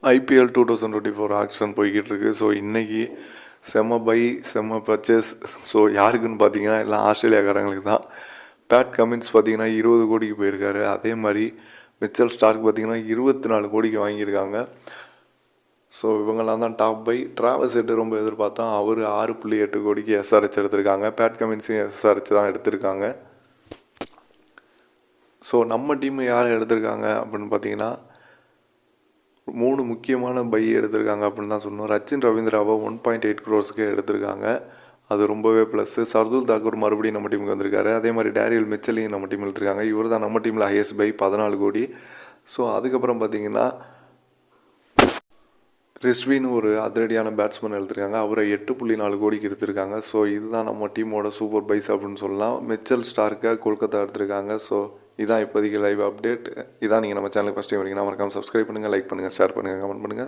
IPL 2024 action போய்கிட்டு இருக்கு. So இன்றைக்கி செம்ம பை செம்ம பர்ச்சேஸ். ஸோ யாருக்குன்னு பார்த்தீங்கன்னா எல்லாம் ஆஸ்திரேலியாக்காரங்களுக்கு தான். பேட் கமின்ஸ் பார்த்தீங்கன்னா 20 கோடிக்கு போயிருக்காரு. அதே மாதிரி மிச்சல் ஸ்டார்க் பார்த்தீங்கன்னா 24 கோடிக்கு வாங்கியிருக்காங்க. ஸோ இவங்கெல்லாம் தான் டாப் பை. டிராவல்ஸ் ஹெட் ரொம்ப எதிர்பார்த்தோம், அவர் 6.8 கோடிக்கு எஸ்ஆர்ஹெச் எடுத்திருக்காங்க. பேட் கமின்ஸையும் எஸ்ஆர்ஹெச் தான் எடுத்திருக்காங்க. ஸோ நம்ம டீம் யாரை எடுத்திருக்காங்க அப்படின்னு பார்த்தீங்கன்னா 3 முக்கியமான பை எடுத்திருக்காங்க அப்படின்னு தான் சொன்னோம். ரச்சின் ரவீந்திராவை 1.8 crores எடுத்திருக்காங்க. அது ரொம்பவே ப்ளஸ்ஸு. சர்துல் தாக்கூர் மறுபடியும் நம்ம டீமுக்கு வந்திருக்காரு. அதே மாதிரி டேரியல் மிச்சலையும் நம்ம டீம் எடுத்திருக்காங்க. இவர் தான் நம்ம டீமில் ஹையஸ்ட் பை 14 கோடி. ஸோ அதுக்கப்புறம் பார்த்தீங்கன்னா ரிஸ்வின்னு ஒரு அதிரடியான பேட்ஸ்மேன் எடுத்திருக்காங்க. அவரை 8.4 கோடிக்கு எடுத்திருக்காங்க. ஸோ இதுதான் நம்ம டீமோட சூப்பர் பைஸ் அப்படின்னு சொல்லலாம். மிச்சல் ஸ்டார்க்கை கொல்கத்தா எடுத்திருக்காங்க. ஸோ இதான் இப்போதைக்கு லைவ் அப்டேட். இதான் நீங்கள் நம்ம சேனலுக்கு ஃபஸ்ட் டைம் வரீங்கன்னா மறக்காமல் சப்ஸ்கிரைப் பண்ணுங்கள், லைக் பண்ணுங்கள், ஷேர் பண்ணுங்கள், கமெண்ட் பண்ணுங்கள்.